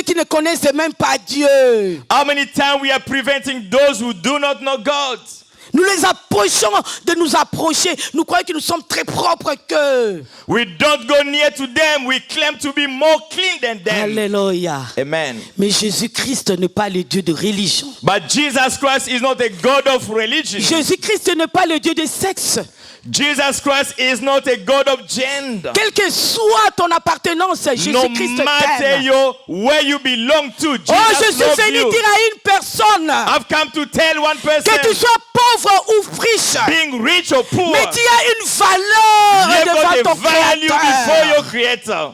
qui ne connaissent même pas Dieu. How many times we are preventing those who do not know God? Nous les approchons de nous approcher. Nous croyons que nous sommes très propres qu'eux. We don't go near to them. We claim to be more clean than them. Alléluia. Amen. Mais Jésus-Christ n'est pas le Dieu de religion. But Jesus Christ is not a God of religion. Jésus-Christ n'est pas le Dieu de sexe. Jesus Christ is not a God of gender. Quelle que soit ton appartenance, No Jésus-Christ matter t'aime. where you belong to, Jesus Oh, je suis loves venu you. dire à une personne I've come to tell one person, que tu sois pauvre ou riche, being rich or poor, mais tu as une valeur you've got devant a ton value before Créateur. your Creator.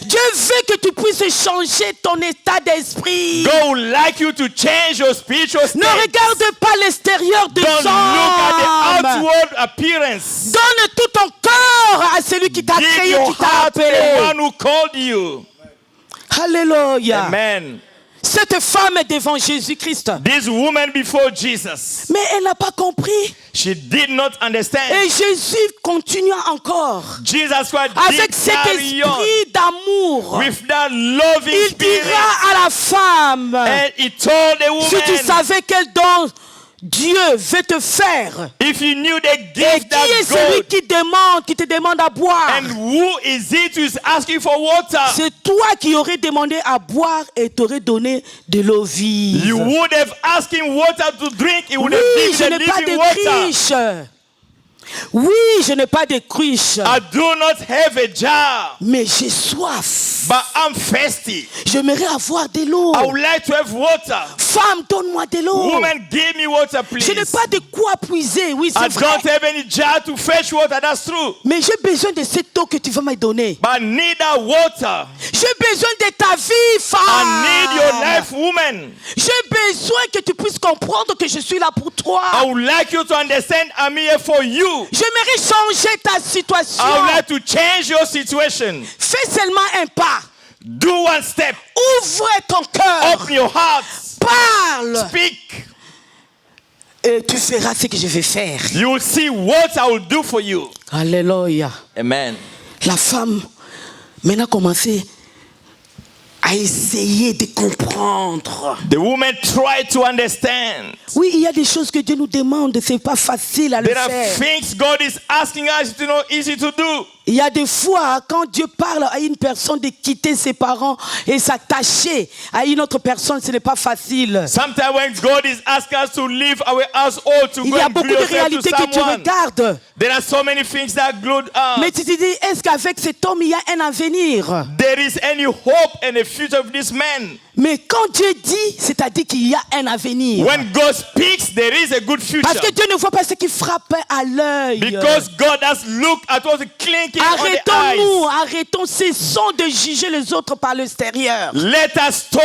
Dieu veut que tu puisses changer ton état d'esprit. God would like you to change your spiritual state. Ne regarde pas l'extérieur des Don't look at the hommes. outward appearance. Donne tout ton cœur à celui qui t'a Give créé, your qui t'a heart to the appelé. one who called you. Alléluia. Amen. Cette femme est devant Jésus-Christ. This woman before Jesus, Mais elle n'a pas compris. she did not understand. Et Jésus continua encore. Jesus Christ Avec did cet carry on esprit d'amour. with that loving Il spirit. dira à la femme, And he told the si tu woman, savais quel don Dieu veut te faire, if you knew the et gift qui est that celui God, qui te demande à boire, and who is it who is asking for water? c'est toi qui aurais demandé à boire et t'aurais donné de l'eau vive. You would have asked him water to drink. He would Oui, have je given n'ai the pas living de water. criche. Oui, je n'ai pas de criche. I do not have a jar, Mais j'ai soif. but I'm thirsty. J'aimerais avoir de l'eau. I would like to have water. Femme, donne-moi de l'eau. Woman, give me water, Je n'ai please. pas de quoi puiser. Oui, I c'est vrai. don't have any jar to fetch water. That's true. Mais j'ai besoin de cette eau que tu vas me donner. But I need that water. J'ai besoin de ta vie, femme. I need your life, woman. J'ai besoin que tu puisses comprendre que je suis là pour toi. I would like you to understand I'm here for you. J'aimerais changer ta situation. I would like to change your situation. Fais seulement un pas. Do one step. Ouvre ton cœur. Open your heart. Parle. Speak. Et tu feras ce que je vais faire. You will see what I will do for you. Alléluia. Amen. La femme maintenant a commencé à essayer de comprendre. The woman tried to understand. Oui, il y a des choses que Dieu nous demande, c'est pas facile à le There are faire. things God is asking us to know easy to do. Il y a des fois, quand Dieu parle à une personne de quitter ses parents et s'attacher à une autre personne, ce n'est pas facile. Sometimes when God is asking us to leave our household to Il go y a and beaucoup glue de yourself réalités to que tu someone, regardes. there are so many things that glued us. Mais tu te dis, est-ce qu'avec cet homme, il y a un avenir? There is any hope in the future of this man. Mais quand Dieu dit, c'est-à-dire qu'il y a un avenir. When God speaks, there is a good future. Parce que Dieu ne voit pas ce qui frappe à l'œil. Because God has looked at what's clinking on the eyes. Arrêtons, cessons de juger les autres par l'extérieur. Let us stop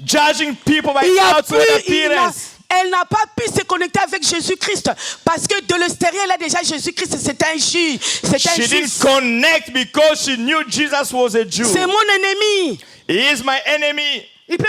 judging people by Il y a outward plus, appearance. elle n'a pas pu se connecter avec Jésus-Christ parce que de l'extérieur, elle a déjà Jésus-Christ, c'est un juge, c'est un She juge. didn't connect because she knew Jesus was a Jew. C'est mon ennemi. He is my enemy. Il peut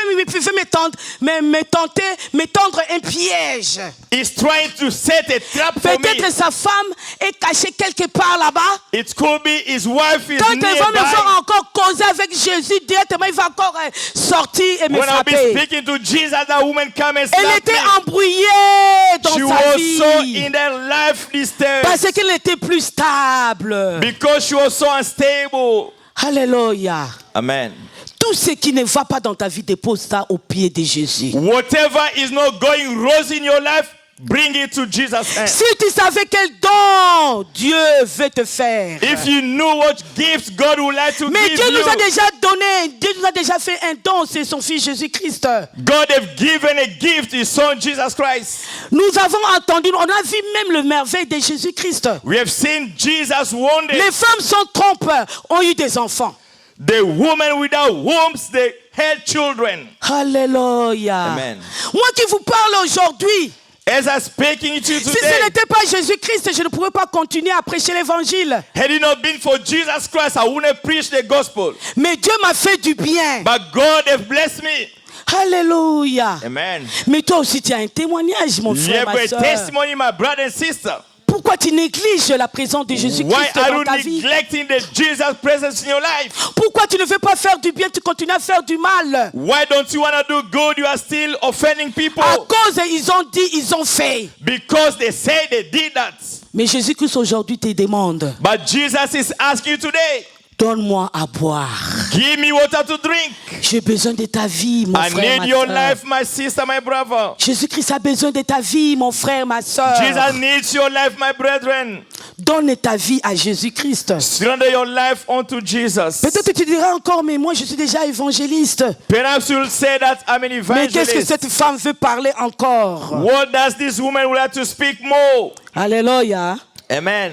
me tendre un piège. He's trying to set a trap for me. Peut-être sa femme est cachée quelque part là-bas. It could be his wife is Quand elle va me nearby. faire encore causer avec Jésus, directement il va encore sortir et me When I'll be frapper. speaking to Jesus, that woman come and Elle slap était me. embrouillée dans She sa was vie. so in their life disturbed Parce qu'elle était plus stable. because she was so unstable. Alléluia. Amen. Tout ce qui ne va pas dans ta vie, dépose ça au pied de Jésus. Whatever is not going rosy in your life, bring it to Jesus' hand. Si tu savais quel don Dieu veut te faire. If you knew what gifts God would like to Mais give Dieu you, nous a déjà donné, Dieu nous a déjà fait un don, c'est son fils Jésus-Christ. God have given a gift, His Son Jesus Christ. Nous avons entendu, on a vu même le merveille de Jésus-Christ. We have seen Jesus wounded. Les femmes sans trompe ont eu des enfants. The woman without wombs, they had children. Alléluia. Amen. Moi qui vous parle aujourd'hui, As I'm speaking to you si ce today, n'était pas Jésus-Christ, je ne pourrais pas continuer à prêcher l'évangile. had it not been for Jesus Christ, I wouldn't have preached the gospel. Mais Dieu m'a fait du bien. But God have blessed me. Alléluia. Amen. Mais toi aussi, tu as un témoignage, mon You frère, have ma a soeur. testimony, my brother and sister. Pourquoi tu négliges la présence de Why Jésus-Christ are dans you ta vie? neglecting the Jesus presence in your life? Pourquoi tu ne veux pas faire du bien, tu continues à faire du mal? Why don't you want to do good? You are still offending people. À cause, ils ont dit, ils ont fait. Because they say they did that. Mais Jésus-Christ aujourd'hui te demande, But Jesus is asking you today, donne-moi à boire. give me water to drink. J'ai besoin de ta vie, mon I frère, need ma your soeur. life, my sister, my brother. Jésus-Christ a besoin de ta vie, mon frère, ma soeur. Jesus needs your life, my brethren. Donne ta vie à Jésus-Christ. Surrender your life unto Jesus. Peut-être que tu diras encore, mais moi je suis déjà évangéliste. Perhaps you'll say that I'm an Mais qu'est-ce que evangelist. cette femme veut parler encore? What does this woman would like to speak more? Alléluia. Amen.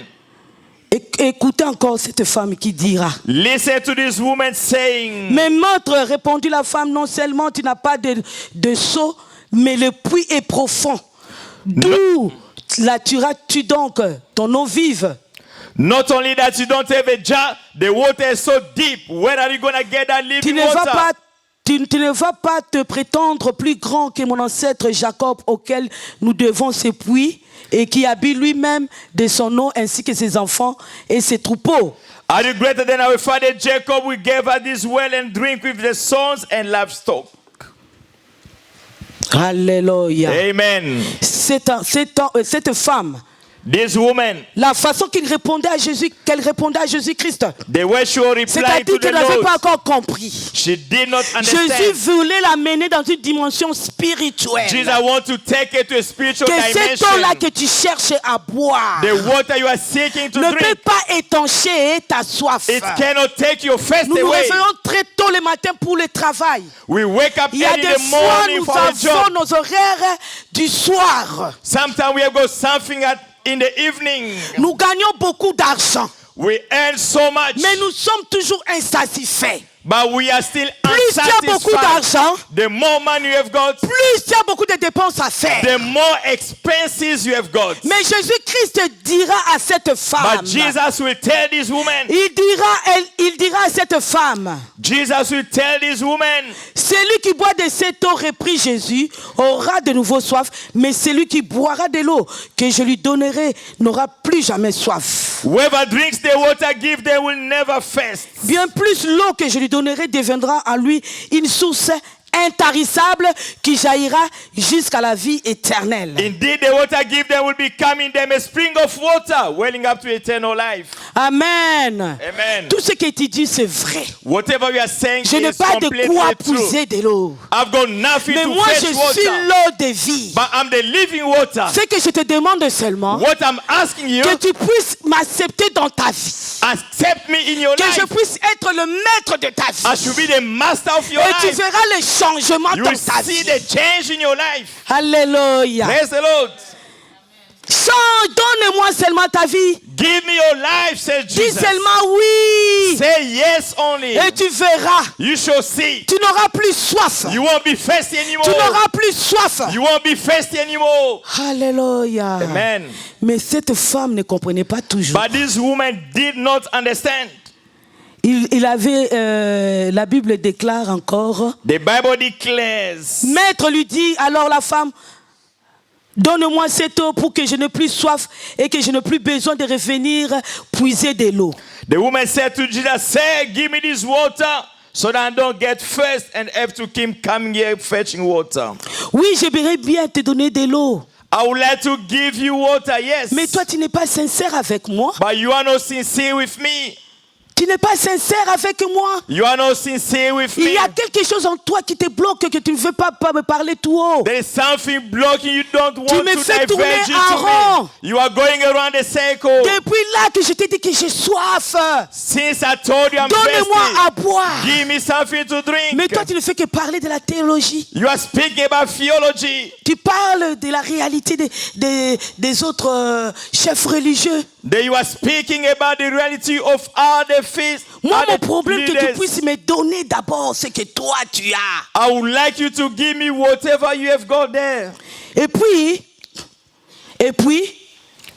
Écoutez encore cette femme qui dira. Listen to this woman saying, Mais maître, répondit la femme, non seulement tu n'as pas de seau, mais le puits est profond. D'où la tueras-tu donc ton eau vive? not only that you don't have a jar, the water is so deep. Where are you going to get that Tu living ne vas water? pas tu ne vas pas te prétendre plus grand que mon ancêtre Jacob, auquel nous devons ce puits, et qui habille lui-même de son eau ainsi que ses enfants et ses troupeaux. Are you greater than our father Jacob? We gave her this well and drink with the sons and livestock. Alléluia. Amen. Cette femme, This woman, la façon qu'elle répondait à Jésus-Christ, the way she replied to c'est-à-dire the qu'elle n'avait Lord, pas encore compris. she did not Jésus understand. voulait l'amener dans une dimension spirituelle. Jesus want to take it to a spiritual Que cette eau-là dimension. que tu cherches à boire The water you are seeking to ne peut drink, pas étancher ta soif. it cannot take your thirst Nous nous away. réveillons très tôt le matin pour le travail. We wake up Il y a early in des the fois, morning nous for our avons job. nos horaires du soir. Sometimes we have got something in the evening. Nous gagnons beaucoup d'argent, We earn so much, mais nous sommes toujours insatisfaits. but we are still Plus tu as beaucoup unsatisfied. d'argent, The more money you have got, plus tu as beaucoup de dépenses à faire. the more expenses you have got. Mais Jésus-Christ dira à cette femme, But Jesus will tell this woman, il dira à cette femme, Jesus will tell this woman, celui qui boit de cette eau, reprit Jésus, aura de nouveau soif, mais celui qui boira de l'eau que je lui donnerai n'aura plus jamais soif. whoever drinks the water give them will never thirst. Bien plus, l'eau que je lui donnerai deviendra en lui une source intarissable qui jaillira jusqu'à la vie éternelle. Indeed, the water give them will become in them a spring of water, welling up to eternal life. Amen. Amen. Tout ce que tu dis, c'est vrai. Whatever we are saying Je n'ai is pas de completely quoi true. puiser de l'eau. I've got nothing Mais to moi, je fetch suis water, l'eau de vie. but I'm the living water. Ce que je te demande seulement, What I'm asking you, que tu puisses m'accepter dans ta vie. accept me in your Que je life. puisse être le maître de ta I vie. should be the master of your Et tu life. verras le changement You dans will ta see vie. the change in your life. Alléluia. Praise the Lord. Change, donne-moi seulement ta vie. Give me your life, says Dis Jesus. seulement oui. Say yes only. Et tu verras. You shall see. Tu n'auras plus soif. You won't be thirsty anymore. Tu n'auras plus soif. You won't be thirsty anymore. Alléluia. Amen. Mais cette femme ne comprenait pas toujours. But this woman did not understand. Il avait, la Bible déclare encore. The Bible declares, Maître lui dit, alors la femme, donne-moi cette eau pour que je n'ai plus soif et que je n'ai plus besoin de revenir puiser de l'eau. the woman said to Jesus, say, give me this water so that I don't get thirst and have to keep coming here fetching water. Oui, j'aimerais bien te donner de l'eau. I would like to give you water, yes. Mais toi, tu n'es pas sincère avec moi. But you are not sincere with me. Tu n'es pas sincère avec moi. You are not sincere with Il me. y a quelque chose en toi qui te bloque, que tu ne veux pas me parler tout haut. There is something blocking you. Don't want me to fais tourner diverge you en to rond. me. You are going around the circle. Depuis là que je t'ai dit que j'ai soif, Since I told you I'm donne-moi à thirsty, boire. give me something to drink. Mais toi, tu ne fais que parler de la théologie. You are speaking about theology. Tu parles de la réalité des autres chefs religieux. Then you are speaking about the reality of all the feasts. Moi, all mon the problème, que tu leaders. puisses me donner d'abord ce que toi, tu as. I would like you to give me whatever you have got there. Et puis,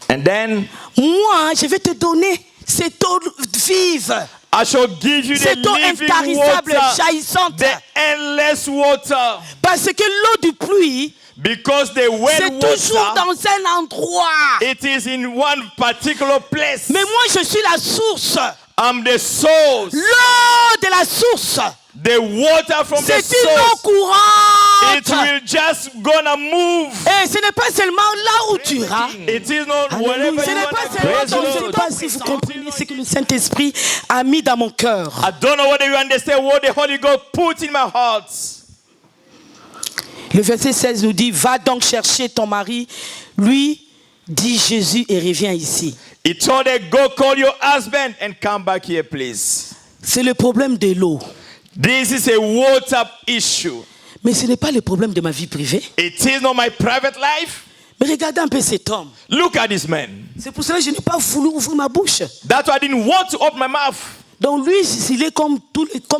And then moi, je vais te donner cette eau vive, I shall give you the cette eau living intarissable, water, jaillissante. the endless water. Parce que l'eau du pluie Because the well c'est toujours water, dans un endroit. it is in one particular place. Mais moi, je suis la source. I'm the source. L'eau de la source. The water from the C'est une eau source. It courante. will just gonna move. Et ce n'est pas seulement là où tu iras. It is not wherever Ce you n'est wanna pas praise seulement the dans je ne sais Lord. pas si vous comprenez ce que le Saint-Esprit a mis dans mon cœur. I don't know whether you understand what the Holy Ghost put in my heart. Le verset 16 nous dit, va donc chercher ton mari. Lui, dit Jésus, et reviens ici. He told her, go call your husband and come back here, please. C'est le problème de l'eau. This is a water issue. Mais ce n'est pas le problème de ma vie privée. It is not my private life. Mais regardez un peu cet homme. Look at this man. C'est pour cela que je n'ai pas voulu ouvrir ma bouche. That's why I didn't want to open my mouth. Donc lui, il est comme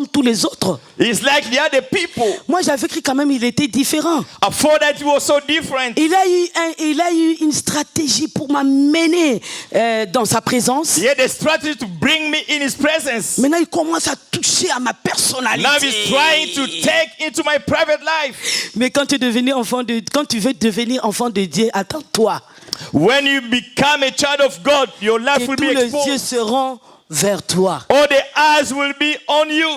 tous les autres. It's like the other people. Moi, j'avais cru quand même il était différent. I thought that he was so different. Il a eu une stratégie pour m'amener dans sa présence. He had a strategy to bring me in his presence. Maintenant, il commence à toucher à ma Now personnalité. he's trying to take into my private life. Mais quand tu veux devenir enfant de Dieu, attends-toi. When you become a child of God, your life Que will tous be les yeux exposed. seront vers toi. All the eyes will be on you.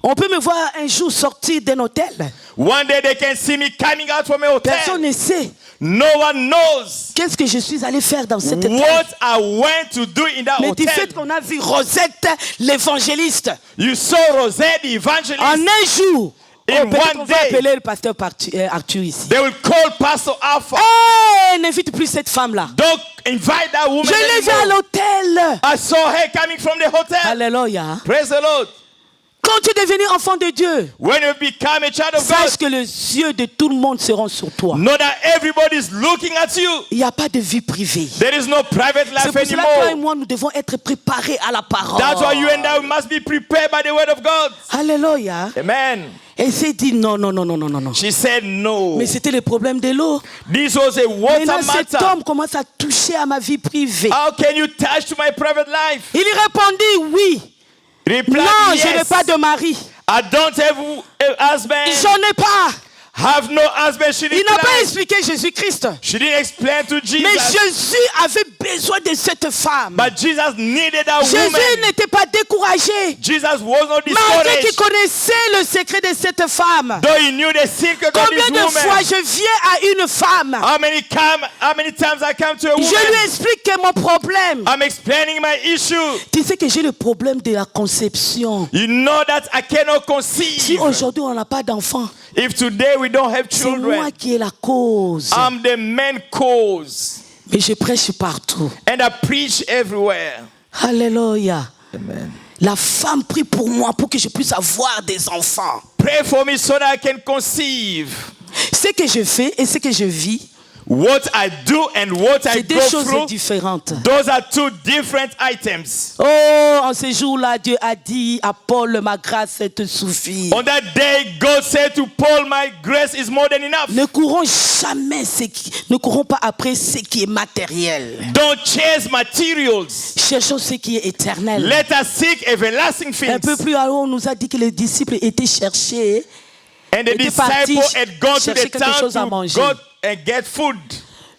On peut me voir un jour sortir d'un hôtel. One day they can see me coming out from a hotel. Personne ne sait No one knows qu'est-ce que je suis allé faire dans cet hôtel. what I went to do in that Mais du hotel. fait qu'on a vu Rosette, l'évangéliste, You saw Rosette, the evangelist. en un jour, In peut-être one on va day. appeler le pasteur Arthur ici. They will call Pastor Alpha. Hey, n'invite plus cette femme-là. Don't invite that woman Je l'ai vue à anymore. l'hôtel. I saw her coming from the hotel. Alléluia. Praise the Lord. Quand tu es devenu enfant de Dieu, When you become a child of sache God, que les yeux de tout le monde seront sur toi. know that everybody is looking at you. Il n'y a pas de vie privée. There is no private C'est life pour cela que toi et anymore. moi, nous devons être préparés à la parole. That's why you and I must be prepared by the word of God. Alléluia. Amen. Et il s'est dit non. She said no. Mais c'était le problème de l'eau. This was a water Maintenant, cet matter. homme commence à toucher à ma vie privée. How can you touch to my private life? Il répondit oui. Reply Non, je n'ai yes. pas de mari. I don't have a husband. J'en ai pas. Have no husband. She Il n'a pas replied. expliqué Jésus-Christ. She didn't explain to Jesus. Mais Jésus avait besoin de cette femme. But Jesus needed a Jésus woman. n'était pas découragé. Jesus was not Malgré qu'il discouraged. connaissait le secret de cette femme. Though he knew the secret of Combien this de fois woman. je viens à une femme, How many times I come to a je lui woman. explique que mon problème. I'm explaining my issue. Tu sais que j'ai le problème de la conception. You know that I cannot Si conceive. aujourd'hui on n'a pas d'enfant, If today we don't have c'est moi children, qui ai la cause. I'm the main cause. Mais je prêche partout. And I preach everywhere. Alléluia. Amen. La femme prie pour moi pour que je puisse avoir des enfants. Pray for me so that I can conceive. Ce que je fais et ce que je vis, What I do and what I c'est deux go choses through, différentes. those are two different items. Oh, en ce jour-là, Dieu a dit à Paul, ma grâce te suffit. On that day, God said to Paul, my grace is more than enough. Ne courons pas après ce qui est matériel. Don't chase materials. Cherchons ce qui est éternel. Let us seek everlasting Un peu things. plus haut, on nous a dit que les disciples étaient cherchés. And the était parti disciple had gone to chercher the quelque chose à town to manger. go and get food.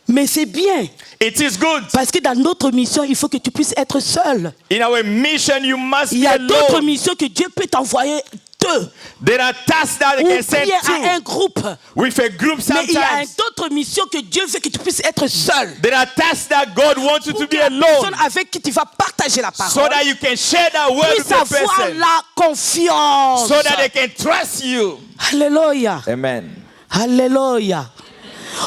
Mais c'est bien. It is good. Parce que dans notre mission, il faut que tu puisses être seul. In our mission, you must Il y be a d'autres alone. missions que Dieu peut t'envoyer deux. There are tasks that they Ou can send prier à un two groupe. with a group Mais il y a sometimes. d'autres missions que Dieu veut que tu puisses être seul. There are tasks that God wants you Pour to que be la personne alone avec qui tu vas partager la so parole that you can share that word with puisse the avoir person la confiance. so that they can trust you. Alléluia. Amen. Alléluia.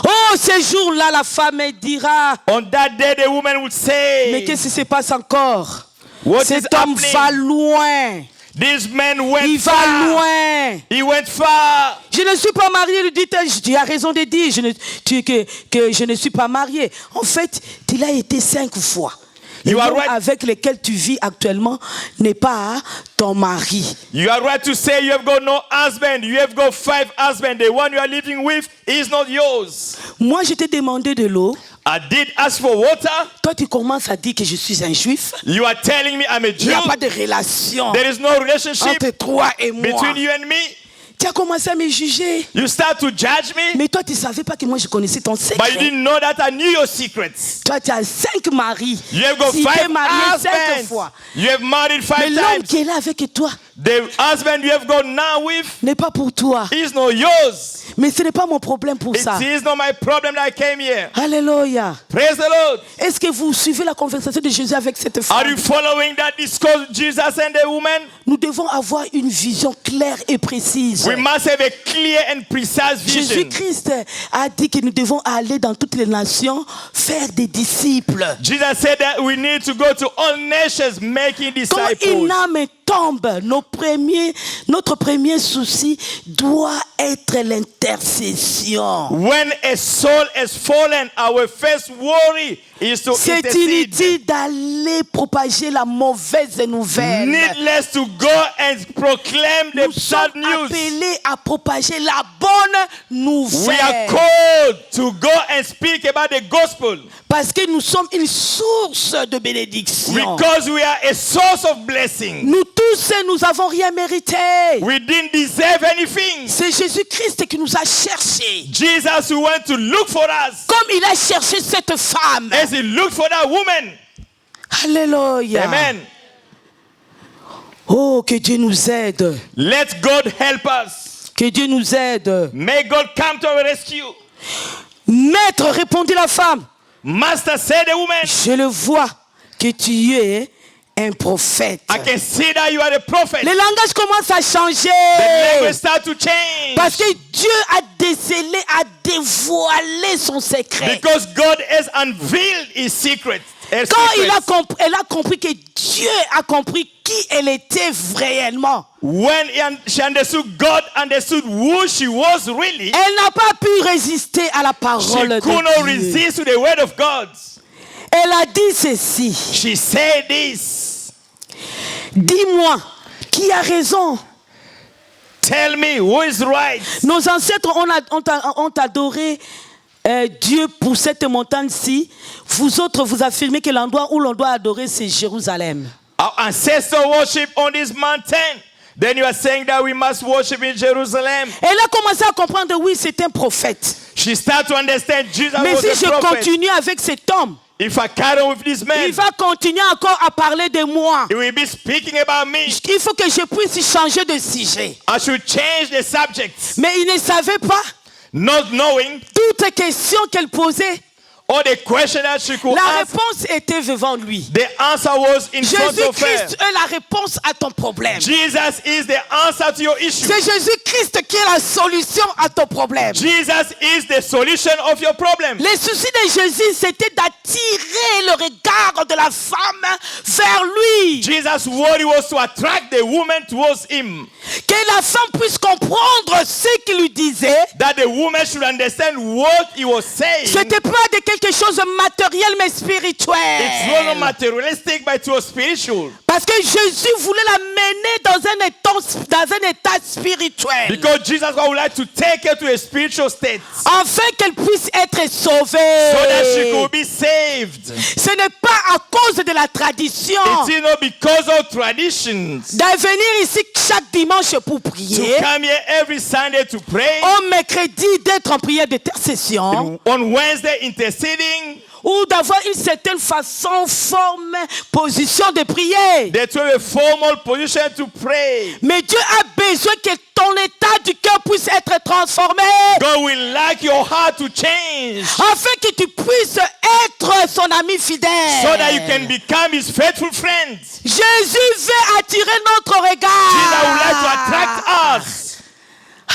Oh, ce jour-là, la femme dira, On that day, the woman would say, mais qu'est-ce qui se passe encore? What is Cet homme happening? va loin. This man went Il va far. loin. He went far. Je ne suis pas marié, lui dit-elle. Tu as raison de dire que je ne suis pas marié. En fait, il a été 5 fois. Et You are l'homme right. avec lequel tu vis actuellement n'est pas ton mari. You are right to say you have got no husband. You have got 5 husbands. The one you are living with is not yours. Moi, je t'ai demandé de l'eau. I did ask for water. Toi, tu commences à dire que je suis un juif. You are telling me I'm a Il Jew. n'y a pas de relation There is no relationship entre toi et moi. between you and me. Tu as commencé à me juger. You start to judge me, Mais toi, tu ne savais pas que moi, je connaissais ton but you secret. didn't know that I knew your secrets. Toi, tu as 5 maris. You have got Tu t'es 5 marié 5 husbands. fois. You have married Mais 5 l'homme times. qui est là avec toi The husband you have got now with n'est pas pour toi. is not yours. Mais ce n'est pas mon problème pour It ça. is not my problem that I came here. Alléluia. Praise the Lord. Est-ce que vous suivez la conversation de Jésus avec cette Are femme? you following that discourse with Jesus and the woman? Nous devons avoir une vision claire et précise. We must have a clear and precise vision. Jésus-Christ a dit que nous devons aller dans toutes les nations, faire des disciples. Jesus said that we need to go to all nations making Quand une disciples. âme tombe, notre premier souci doit être l'intercession. When a soul has fallen, our first worry is to C'est intercede. inutile d'aller propager la mauvaise nouvelle. Needless to go and proclaim the Nous sommes bad news. appelés à propager la bonne We are nouvelle. called to go and speak about the gospel Parce que nous sommes une source de bénédiction. because we are a source of blessing. Nous tous, nous n'avons rien mérité. We didn't deserve anything. C'est Jésus-Christ qui nous a cherchés. Jesus who went to look for us Comme il a cherché cette femme. as he looked for that woman. Alléluia. Amen. Oh, que Dieu nous aide. Let God help us. Que Dieu nous aide. May God come to our rescue. Maître, répondit la femme. Master said the woman, Je le vois que tu es un prophète. I can see that you are a prophet. Le langage commence à changer. The language start to change. Parce que Dieu a décelé, a dévoilé son secret. Because God has unveiled his secret. Quand elle a compris que Dieu a compris qui elle était réellement. When she understood, God understood who she was really. Elle n'a pas pu résister à la She parole de could not Dieu. resist to the word of God. Elle a dit ceci. She said this. Dis-moi, qui a raison? Tell me who is right. Nos ancêtres ont adoré Dieu pour cette montagne-ci. Vous autres, vous affirmez que l'endroit où l'on doit adorer, c'est Jérusalem. Our ancestors worship on this mountain. Then you are saying that we must worship in Jerusalem. Elle a commencé à comprendre, oui, c'est un prophète. She started to understand Jesus Mais was si a je prophet. continue avec cet homme, If I carry on with this man, il va continuer encore à parler de moi. he will be speaking about me. Il faut que je puisse changer de sujet. I should change the subject. Mais il ne savait pas Not knowing toutes les questions qu'elle posait. all the questions that she could La ask. réponse était devant lui. The answer was in front of her. Jésus-Christ est la réponse à ton problème. Jesus is the answer to your issue. C'est Jésus-Christ qui est la solution à ton problème. Jesus is the solution of your problem. Le souci de Jésus, c'était d'attirer le regard de la femme vers lui. Jesus' worry was to attract the woman towards him. Que la femme puisse comprendre ce qu'il lui disait. That the woman should understand what he was saying. C'était pas de quelque chose de matériel mais spirituel. It was not materialistic, but it was spiritual. Parce que Jésus voulait la mener dans un état spirituel. Because Jesus would like to take her to a spiritual state. Afin qu'elle puisse être sauvée. So that she could be saved. Ce n'est pas à cause de la tradition. It is not because of traditions. De venir ici chaque dimanche pour To prier. come here every Sunday to pray. Au mercredi d'être en prière d'intercession. On Wednesday interceding. Ou d'avoir une certaine façon, forme, position de prier. That to have a formal position to pray. Mais Dieu a besoin que ton état du cœur puisse être transformé. God will like your heart to change. Afin que tu puisses être son ami fidèle. So that you can become his faithful friend. Jésus veut attirer notre regard. Jesus would like to attract us.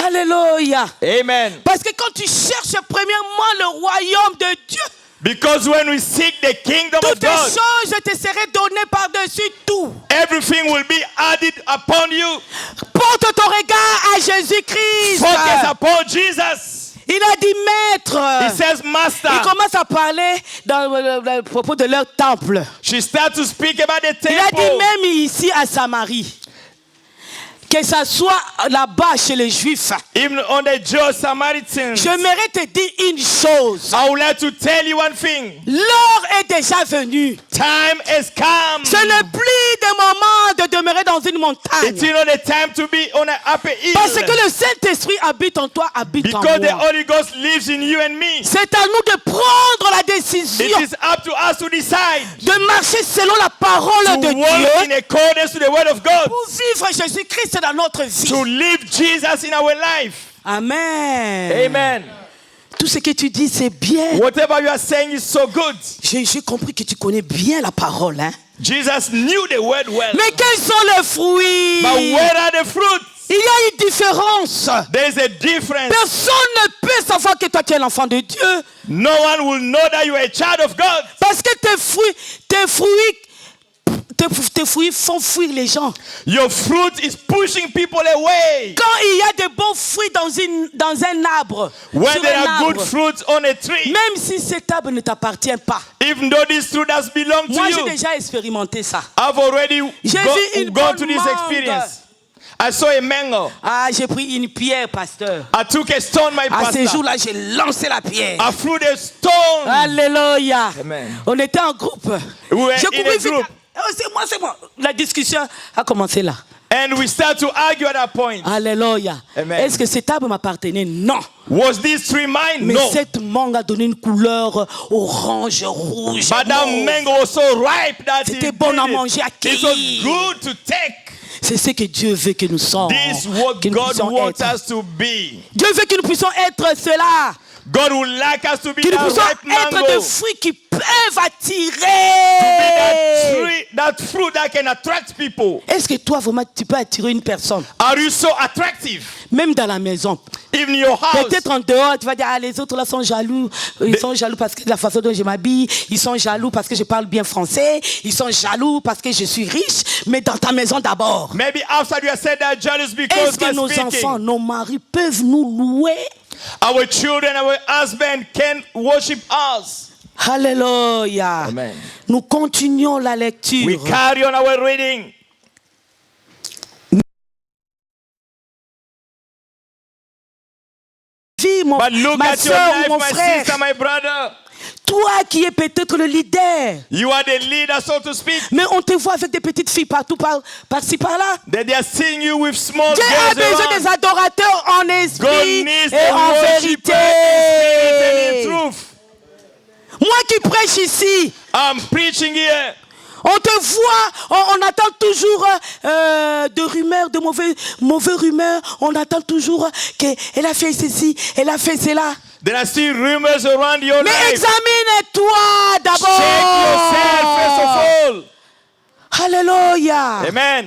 Alléluia. Amen. Parce que quand tu cherches premièrement le royaume de Dieu, Because when we seek the kingdom of toutes les God, choses te seraient données par-dessus tout. everything will be added upon you. Porte ton regard à Jésus-Christ. Focus upon Jesus. Il a dit maître. He says, Master. Il commence à parler dans le propos de leur temple. She starts to speak about the Il a dit temple. même ici à Samarie. Que ça soit là-bas chez les Juifs. even on the Jewish Samaritans, J'aimerais te dire une chose. I would like to tell you one thing. L'heure est déjà venue. Time has come. Ce n'est plus des moments de demeurer dans une montagne. It's not the time to be on an upper hill. Parce que le Saint-Esprit habite en toi, habite en Because the moi. Holy Ghost lives in you and me. C'est à nous de prendre la décision It is up to us to decide de marcher selon la parole to de walk in Dieu accordance to the word of God. pour vivre Jésus-Christ dans notre vie. To live Jesus in our life. Amen. Amen. Tout ce que tu dis, c'est bien. Whatever you are saying is so good. J'ai compris que tu connais bien la parole. Hein? Jesus knew the word well. Mais quels sont les fruits? But where are the fruits? Il y a une différence. There is a difference. Personne ne peut savoir que toi tu es l'enfant de Dieu. No one will know that you are a child of God. Parce que tes fruits font fuir les gens. Your fruit is pushing people away. Quand il y a de bons fruits dans un arbre, When sur there un are good arbre, fruits on a tree, même si cet arbre ne t'appartient pas. even though this fruit does belong to Moi, j'ai you, déjà expérimenté ça. I've already J'ai vu une gone bonne to this mangue. experience. I saw a mango. Ah, j'ai pris une pierre, pasteur. I took a stone, my À ce pastor. jour-là, j'ai lancé la pierre. I threw the stone. Alléluia. Amen. On était en groupe. We were J'ai in couru a vite. group. Oh, c'est moi. La discussion a commencé là. And we start to argue at that point. Alléluia. Amen. Est-ce que cet arbre m'appartenait? Non. Was this tree mine? Mais No. cette mangue a donné une couleur orange, rouge. But that mauve. mango was so ripe that C'était bon à manger, à it was cueillir. good to take. C'est ce que Dieu veut que nous soyons. This is what Que nous God puissions wants être. us to be. Dieu veut que nous puissions être cela. God would like us to be Que nous that puissions ripe être mango. des fruits qui peuvent That attirer. tree, that fruit that can attract people. Est-ce que toi, vraiment, tu peux attirer une personne? Are you so attractive? Même dans la maison. Even your house. Peut-être en dehors, tu vas dire, ah, les autres là sont jaloux. Ils sont jaloux parce que de la façon dont je m'habille. Ils sont jaloux parce que je parle bien français. Ils sont jaloux parce que je suis riche. Mais dans ta maison d'abord. Maybe outside you are said that jealous because Est-ce que by nos speaking. enfants, nos maris peuvent nous louer? Our children, our husband can worship us. Alléluia. Amen. Nous continuons la lecture. We carry on our reading. Fille, But look ma at your soeur, life, mon my frère. sister, my brother. Toi qui es peut-être le leader. You are the leader, so to speak. Mais on te voit avec des petites filles partout, par-ci, par-là. That they are seeing you with small Dieu a girls besoin around. des adorateurs en God esprit needs et the en worshiper in spirit and in vérité. truth. Moi qui prêche ici, I'm preaching here. on te voit, on attend toujours de rumeurs, de mauvais rumeurs. On attend toujours qu'elle a fait ceci, elle a fait cela. There are still rumors around your Mais life. examine-toi d'abord. Check yourself first of all. Alléluia. Amen.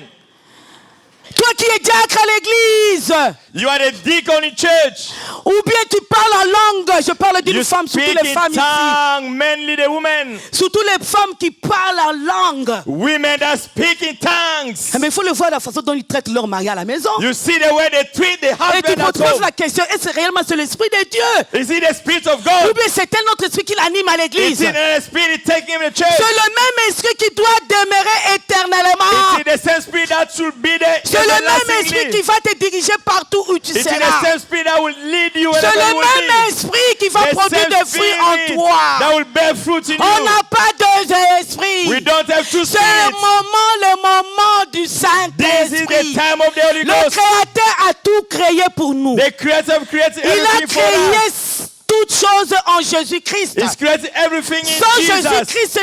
Toi qui es diacre à l'église, You are the deacon in church. ou bien tu parles en langue. Je parle d'une You femme, surtout speak les in femmes ici. tongue, mainly the women. Surtout les femmes qui parlent en langue. Women that speak in tongues. Mais il faut le voir la façon dont ils traitent leur mari à la maison. You see the way they treat the Et tu husband te at poses home. la question, est-ce réellement c'est l'Esprit de Dieu? Is it the Spirit of Ou God? bien c'est un autre esprit qui l'anime à Is l'église? it the Spirit taking him to church? C'est le même esprit qui doit demeurer éternellement. Is it the same Spirit that should be there C'est le même esprit everlastingly? qui va te diriger partout où tu Is it seras. the same Spirit that will lead you C'est wherever le you will même be? esprit qui va The produire same des fruits en Spirit toi. that will bear fruit in On you. n'a pas deux esprits. We don't have two C'est le spirits. moment du This is the Saint-Esprit. time of the Holy Le Ghost. Créateur a tout créé pour nous. The Creator created Il a everything for créé us. toutes choses en Jésus-Christ. He's created everything in Sans Jesus. Jésus-Christ,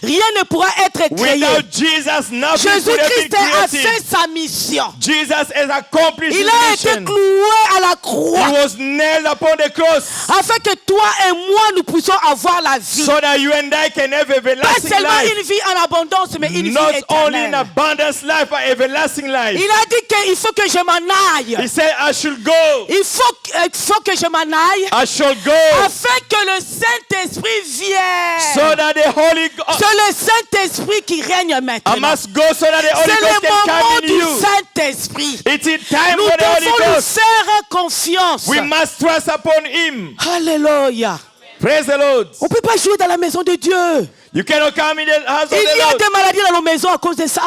rien ne pourra être créé. Without Jesus, nothing could have Jésus-Christ been a created. fait sa mission. Jesus has accomplished Il his a été mission. cloué à la He croix was nailed upon the cross afin que toi et moi nous puissions avoir la vie. so that you and I can have Pas everlasting seulement life. une vie en abondance, mais une Not vie only in éternelle. abundance life, but everlasting life. Il a dit qu'il faut que je m'en aille. He said, I should go. Il faut que je m'en aille I shall go afin que le Saint-Esprit vienne. so that the Holy Ghost. C'est le Saint-Esprit qui règne I maintenant. must go so that the Holy C'est Ghost le can moment come in du you. Saint-Esprit. It is time Nous for the Holy devons nous Ghost. faire confiance. We must trust upon Him. Alléluia. Praise the Lord. On ne peut pas jouer dans la maison de Dieu. You cannot come in the house of Il y the a Lord. des maladies dans nos maisons à cause de ça.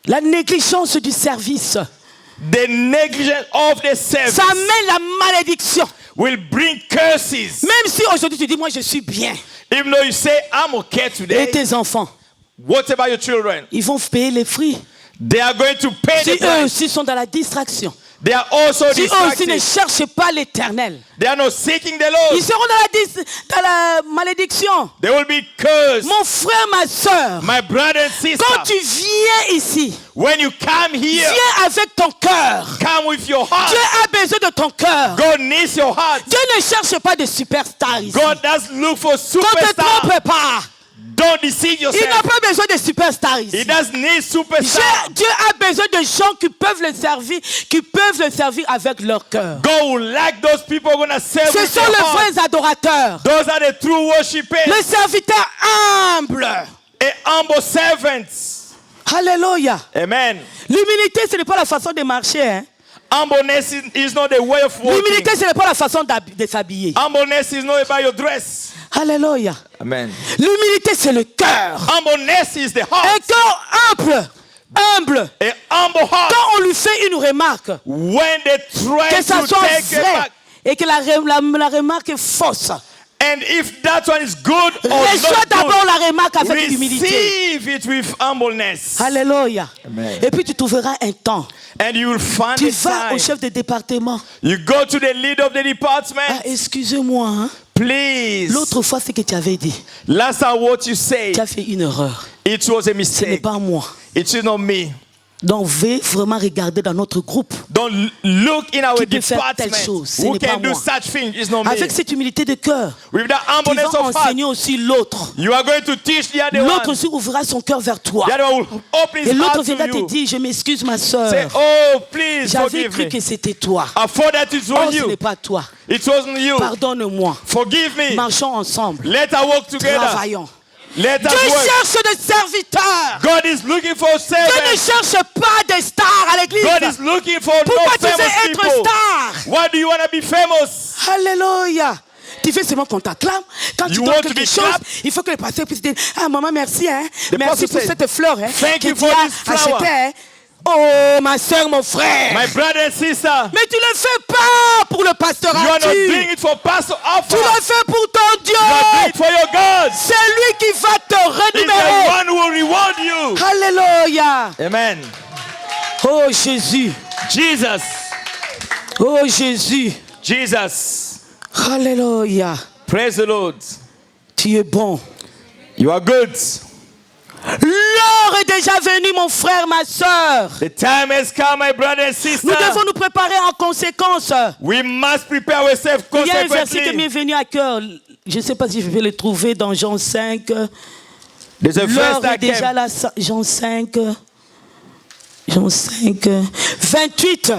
La négligence du service. The negligence of the service Ça amène la malédiction. will bring curses. Même si aujourd'hui tu dis, moi je suis bien. Even though you say, I'm okay Et today, tes enfants, what about your children? ils vont payer les fruits. They are going to pay Si the eux price. aussi sont dans la distraction. They are also Si eux aussi ne distracted. cherchent pas l'éternel. They are not seeking the Ils Lord. seront dans la malédiction. They will be cursed. Mon frère, ma soeur, My brother and sister, quand tu viens ici, when you come here, viens avec ton cœur. come with your heart. Dieu a besoin de ton cœur. God needs your heart. Dieu ne cherche pas de superstars ici. God does look for Qu'on ne te superstars. trompe pas. Don't deceive Il n'a yourself. pas besoin de superstars He ici. doesn't need superstars. Dieu a besoin de gens qui peuvent le servir avec leur cœur. God will like those people who are going to serve Ce with sont their les heart. vrais adorateurs. Those are the true worshippers. Les serviteurs humbles. A humble servants. Alléluia. Amen. L'humilité, ce n'est pas la façon de marcher. Hein. Humbleness is not the way of walking. L'humilité, ce n'est pas la façon de s'habiller. Humbleness is not about your dress. Alléluia. Amen. L'humilité, c'est le cœur. Humbleness is the Un heart. cœur humble. Humble. A humble heart. Quand on lui fait une remarque, When they try que ça to soit take it vrai back, et que la remarque est fausse, and if that one is good or reçois not d'abord good, la remarque avec humilité. receive it with humbleness. Alléluia. Amen. Et puis tu trouveras un temps. And you will find Tu a vas au time. chef de département. You go to the leader of the Ah, department. excusez-moi. Hein. Please. L'autre fois, c'est que tu avais dit. Last time what you say, Tu as fait une erreur. it was a Ce n'est mistake. pas moi. It is not me. Donc, vais vraiment regarder dans notre groupe. Don't look in our Qui peut faire telle department. chose, ce Who n'est pas can do moi. such thing? It's not me. Avec cette humilité de cœur, With that tu humbleness vas of heart, enseigner aussi l'autre. you are going to teach the other L'autre one. aussi ouvrira son cœur vers toi. The other one will open Et his l'autre heart viendra to te you. dire, je m'excuse ma soeur. Say, oh, please J'avais forgive cru me. que c'était toi. I thought that it Oh, was ce you. n'est pas toi. It wasn't you. Pardonne-moi. Forgive me. Marchons ensemble. Let us work together. Travaillons. Let us Dieu work. cherche des serviteurs. God is looking for Dieu ne servants. cherche pas des stars à l'église. God is looking for Pourquoi no tu veux famous être people. star? Why do you want to be famous? Alléluia. Tu fais seulement qu'on t'acclame. Quand tu You donnes want to quelque be chose, clapped? il faut que le pasteur puisse dire, ah maman, merci. Hein. The Merci pastor pour say, cette fleur hein, "Thank que you tu for as this flower." achetée. Hein. Oh, ma soeur, mon frère. My brother and sister, Mais tu ne le fais pas pour le pasteur you are not Arthur. doing it for Pastor Tu Alpha. le fais pour ton Dieu. You are doing it for your God. C'est lui qui va te He's the renumérer. one who will reward you. Alléluia. Amen. Oh Jésus. Jesus. Oh Jésus. Jesus. Alléluia. Praise the Lord. Tu es bon. You are good. L'heure est déjà venue, mon frère, ma soeur. The time has come, my brother and sister. Nous devons nous préparer en conséquence. We must prepare ourselves Il y a un verset qui m'est consequently. venu à cœur. Je ne sais pas si je vais le trouver dans Jean 5. There's a verse L'heure that est déjà came. là. Jean 5. Jean 5. 28.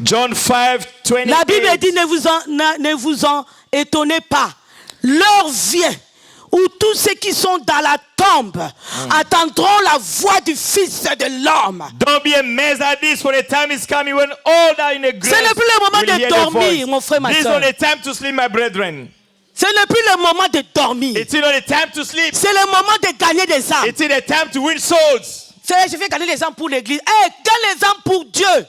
John 5, La Bible 28. dit, ne vous en étonnez pas. L'heure vient où tous ceux qui sont dans la tombe attendront la voix du Fils de l'homme. Don't be amazed at this, for the time is coming when all that in the grave Ce n'est plus le moment will de hear the dormir, voice. mon frère, ma This is soeur. not the time to sleep, my brethren. Ce n'est plus le moment de dormir. It's not the time to sleep. C'est le moment de gagner des âmes. It's the time to win souls. Je vais gagner les âmes pour l'église. Gagne les âmes pour Dieu.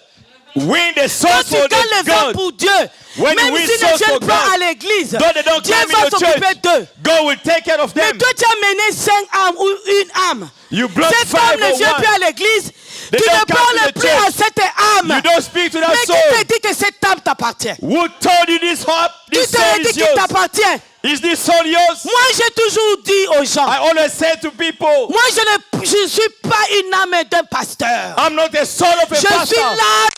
Win the Quand souls tu for gagnes the les âmes God. pour Dieu, When you même win s'ils ne souls for viennent pas God, à l'église, though they don't Dieu come in va your s'occuper church, d'eux. God will take care of Mais them. toi, tu as mené 5 âmes ou une âme. You brought Cette 5 âme ne or vient plus 1. à l'église. They Tu don't ne come to parles the plus à church. cette âme. You don't speak to that Mais qui soul. te dit que cette âme t'appartient? Who told you this heart? Qui This te soul dit is qu'il yours. t'appartient? Is this soul yours? Moi, j'ai toujours dit aux gens, I always say to people, moi, je ne suis pas une âme d'un pasteur. I'm not the soul of a Je suis pastor. l'âme.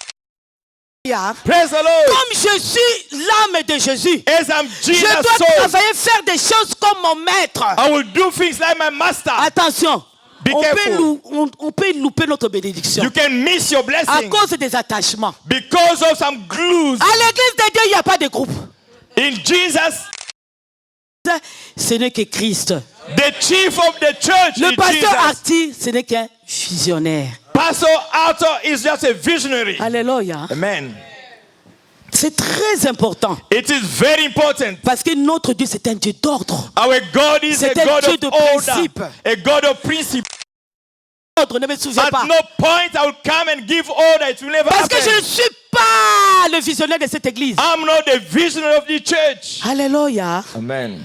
Praise the Lord. Comme je suis l'âme de Jésus, As I'm je Jesus' dois soul, travailler, faire des choses comme mon maître. I will do things like my master. Attention, Be on careful. peut louper notre bénédiction You can miss your à blessing cause des attachements. because of some glues. À l'église de Dieu, il n'y a pas de groupe. In Jesus, Ce n'est que Christ. the chief of the church Le is pasteur Jesus. Arti, ce n'est qu'un visionnaire. Pastor Arthur is just a visionary. Alléluia. Amen. C'est très important. It is very important. Parce que notre Dieu, c'est un Dieu d'ordre. Our God is a C'est un God Dieu of de order, principe. a God of principle. ordre, ne me souviens At pas. no point I will come and give order. It will never Parce que je happen. ne suis pas le visionnaire de cette église. I'm not the visionary of the church. Alléluia. Amen.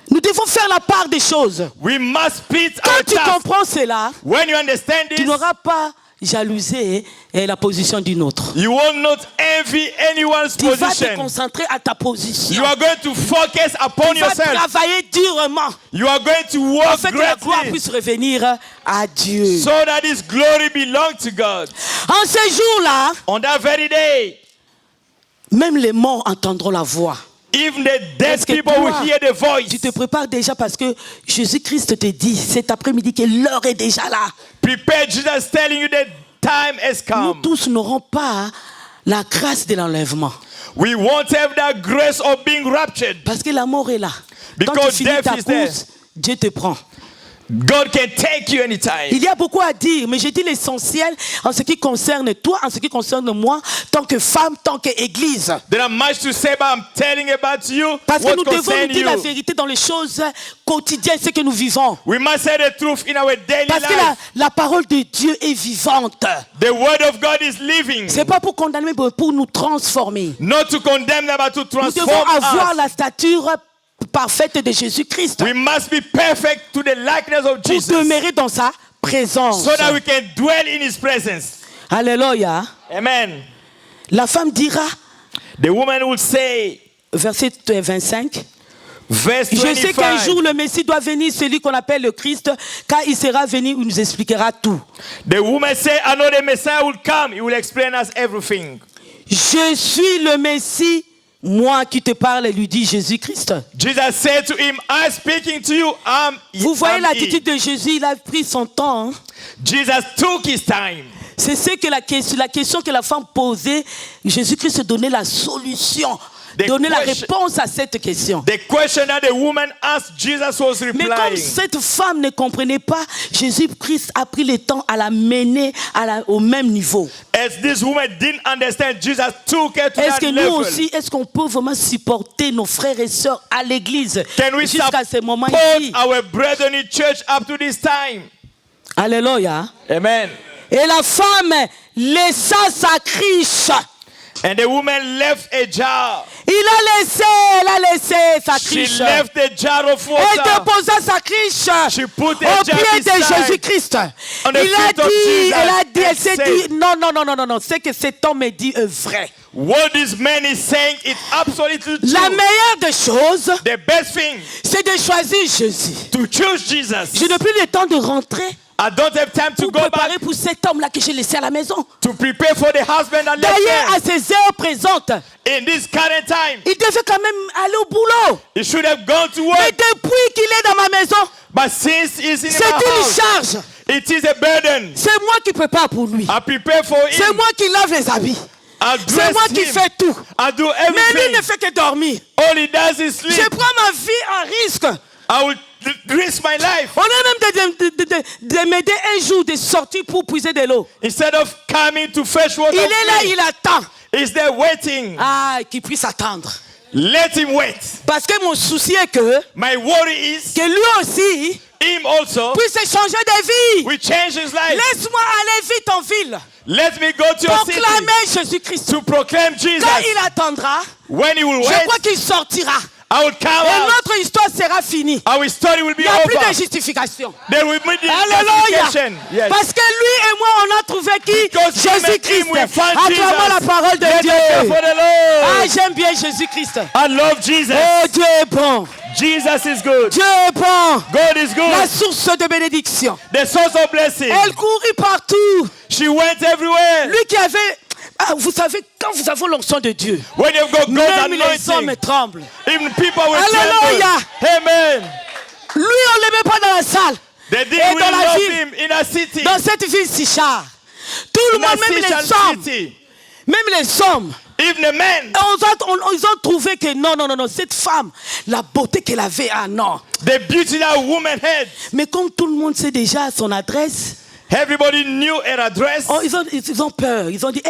Nous devons faire la part des choses. We must split our Quand tu task. comprends cela, When you understand tu this, n'auras pas jalouser la position d'une autre. you will not envy anyone's Tu vas te position. concentrer à ta position. You are going to focus upon Tu vas yourself. travailler durement You are going to work afin que la gloire greatly puisse revenir à Dieu. so that His glory belongs to God. En ces jours-là, On that very day, même les morts entendront la voix. even the dead Est-ce que people toi, will hear the voice. Tu te prépares déjà parce que Jésus-Christ te dit cet après-midi que l'heure est déjà là. Prepare, Jesus telling you that time has Nous come. tous n'aurons pas la grâce de l'enlèvement. We won't have that grace of being raptured. Parce que la mort est là. Quand tu Because finis death ta is there. course, Dieu te prend. God can take you anytime. Il y a beaucoup à dire, mais j'ai dit l'essentiel en ce qui concerne toi, en ce qui concerne moi, tant que femme, tant qu'église. There are much to say, but I'm telling about you Parce que what nous devons nous concerns dire la you. vérité dans les choses quotidiennes, ce que nous vivons. We must say the truth in our daily Parce que life. la parole de Dieu est vivante. The word of God is living. C'est pas pour condamner, mais pour nous transformer. Not to condemn them, but to Nous transform devons avoir us. la stature parfaite de Jésus-Christ We must be perfect to the likeness of pour Jesus, demeurer dans sa présence. so that we can dwell in His presence. Alléluia. Amen. La femme dira, The woman will say, verset 25, verse je sais qu'un 25. jour le Messie doit venir, celui qu'on appelle le Christ, car il sera venu, il nous expliquera tout. The woman say, I know the Messiah will come. He will explain us everything. Je suis le Messie, moi qui te parle, lui dit Jésus-Christ. Jesus said to him, I'm speaking to you. Vous voyez I'm l'attitude he. de Jésus, il a pris son temps. Hein. Jesus took his time. C'est ce que la question que la femme posait, Jésus-Christ donnait la solution, The donnait la question- réponse à cette question. The question that the woman asked, Jesus was Mais comme replying. cette femme ne comprenait pas, Jésus-Christ a pris le temps à la mener au même niveau. As this woman didn't understand, Jesus took her to Est-ce that que nous level. aussi, est-ce qu'on peut vraiment supporter nos frères et sœurs à l'église Can we jusqu'à ce moment support ici? our brethren in church up to this time? Alléluia. Amen. Et la femme laissa sa cruche. And the woman left a jar. Elle a laissé sa She cruche. left a jar of Elle water. déposa sa cruche She put au a jar pied de beside Jésus-Christ. on the Il a feet of dit, Jesus elle s'est and said, dit, non, ce que cet homme dit est vrai. What this man is saying is absolutely true. La meilleure des choses, The best thing, c'est de choisir Jésus. to choose Jesus. Je n'ai plus le temps de rentrer I don't have time to pour go préparer back pour cet homme-là que j'ai laissé à la maison. to prepare for the husband and D'ailleurs, à left ces heures présentes, in this current time. il devait quand même aller au boulot. He should have gone to Mais work. depuis qu'il est dans ma maison, But since he's in c'est my une house, charge. it is a burden. C'est moi qui prépare pour lui. I prepare for C'est him. moi qui lave les habits. I C'est dress moi qui him. fais tout. I do Mais lui everything. ne fait que dormir. All he does is sleep. Je prends ma vie en risque. I will risk my life. On est même de m'aider un jour de sortir pour puiser de l'eau. Instead of coming to fetch water. Il est là, il attend. He's there waiting. Ah, qu'il puisse attendre. Let him wait. Parce que mon souci est que My worry is lui aussi him also puisse changer de vie. will change his life. Laisse-moi aller vite en ville. Let me go to your city Proclamer Jésus-Christ. to proclaim Jesus. Quand il attendra, When he will je wait, crois qu'il sortira. I will come Et out. notre histoire sera finie. Our story will be Il n'y a plus de over. justification. There will be the Alléluia. justification. Yes. Parce que lui et moi, on a trouvé qui? Because him and Jésus-Christ. him, we found Acclamons la Jesus. parole de Let us pray Dieu. for the Ah, Lord. j'aime bien Jésus-Christ. I love Jesus. Oh, Dieu est bon. Jesus is good. Dieu est bon. God is La good. source de bénédiction. The source of blessing. Elle courut partout. She went everywhere. Lui qui avait... Ah, vous savez, quand vous avez l'onction de Dieu, When you've got God's même les hommes anointing, tremblent. even people will Alléluia. tremble. Amen. Lui, on ne l'aimait pas dans la salle. They didn't Et really dans la love ville, him in a city. dans cette ville si chère. Tout le In a monde, même les Sichan hommes, city. même les hommes, Even the men, ils ont trouvé que non, cette femme, la beauté qu'elle avait, ah non. the beauty that woman had, Mais comme tout le monde sait déjà son adresse, everybody knew her address. oh, ils ont peur. Ils ont dit,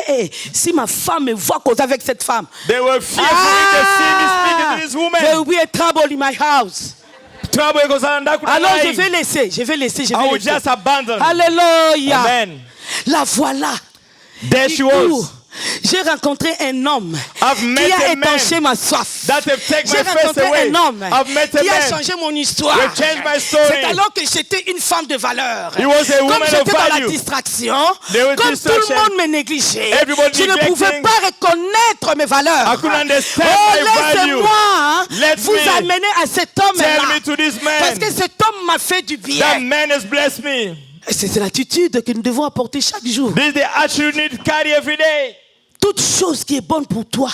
si ma femme me voit causer avec cette femme, They were fearful if they see me speaking to this there will woman. be a trouble in my house. Alors je vais laisser, je vais I laisser. will just abandon. Alléluia. Amen. La voilà. There she was. J'ai rencontré un homme I've met qui a a man étanché ma soif. that have taken J'ai my face rencontré away. un homme I've met a qui a man changé mon histoire. who changed my story. C'est alors que j'étais une femme de valeur. He was a Comme woman of j'étais dans la value. distraction, There was comme tout distraction. le monde me négligeait, Everybody je ne pouvais neglecting. pas reconnaître mes valeurs. I couldn't understand Oh, my value. laissez-moi Let vous me amener à cet homme-là. Tell me to this Parce man. que cet homme m'a fait du That bien. man has blessed me. Et c'est l'attitude que nous devons apporter chaque jour. This is the attitude you need to carry every day. Toute chose qui est bonne pour toi,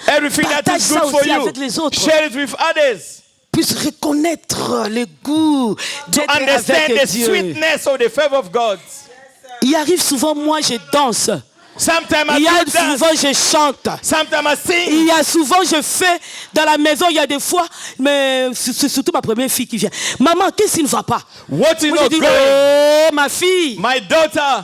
Everything that partage is ça good for aussi you, avec les autres. share it with others. Puisse reconnaître le goût d'être Understand avec the Dieu. sweetness of the favor of God. Il arrive souvent, moi je danse. Sometimes Il I y a do dance. souvent, je chante. Sometimes I sing. Il y a souvent, je fais dans la maison, il y a des fois, mais c'est surtout ma première fille qui vient. Maman, qu'est-ce qui ne va pas? What is Moi, je not dis, going? oh, ma fille, My daughter,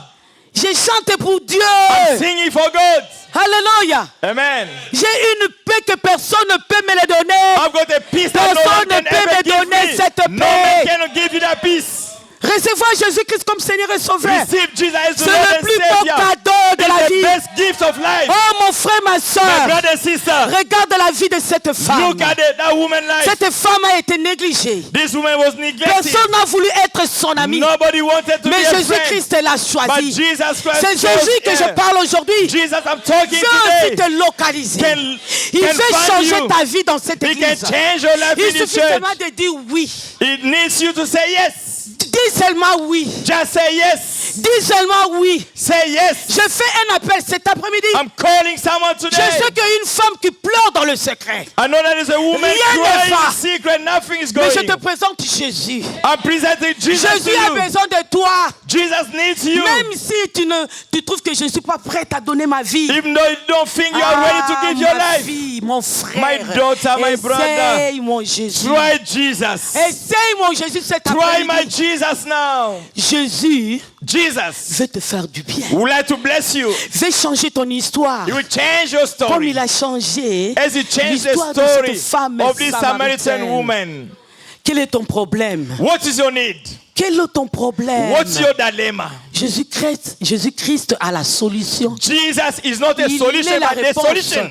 j'ai chanté pour Dieu. I'm singing for God. Alléluia. Amen. J'ai une paix que personne ne peut me la donner. I've got a peace that no Personne one ne can peut ever me give donner me. cette No paix. man cannot give you that peace. Recevez Jésus-Christ comme Seigneur et Sauveur. Receive Jesus as the C'est Lord le and plus beau Savior. cadeau de la It's the vie. best gift of life. Oh mon frère, ma My soeur, brother and sister, regarde la vie de cette femme. look at it, that woman life. Cette femme a été négligée. This woman was neglected. Personne n'a voulu être son ami. Nobody wanted to Mais be a friend. Jésus-Christ l'a But choisi. Jesus Christ C'est Jésus que chose je here. parle aujourd'hui. Jesus, I'm talking Dieu aussi today. te localiser. Il can veut find changer you. ta vie dans cette He can église. change your life Il in the suffit church. seulement de dire oui. It needs you to say yes. Dis seulement oui. Just say yes. Dis seulement oui. Say yes. Je fais un appel cet après-midi. I'm calling someone Je today. sais qu'il y a une femme qui pleure dans le secret. I know that there's a woman Rien ne crying va. in secret. Nothing is Mais je going. te présente Jésus. I'm presenting Jesus to Jésus a you. besoin de toi. Jesus needs you. Même si tu trouves que je ne suis pas prête à donner ma vie. Even though you don't think you are ready to give your ma life. fille, mon frère. My daughter, my brother. Essaye mon Jésus. Try Jesus. Essaye mon Jésus cet Try my après-midi. Jesus now. Jésus Jesus veut te faire du bien. would like to bless you. Veut changer ton histoire. He will change your Comme story. il a changé As he changed the l'histoire de story cette femme of this Samaritan samaritaine. woman. Quel est ton problème? What is your need? Quel est ton problème? What's your dilemma? Jésus-Christ a la solution. Jesus is not a Il solution, est la but a réponse solution.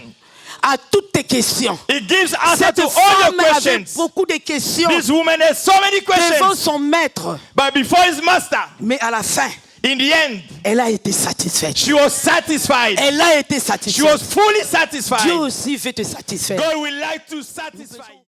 à toutes tes questions. He gives answer Cette to all femme your avait questions. beaucoup de questions This woman has so many devant questions, son maître. but before his master, Mais à la fin, in the end, elle a été satisfaite. she was satisfied. Elle a été She satisfaite. was fully Dieu satisfied. aussi veut te satisfaire. God will like to satisfy you.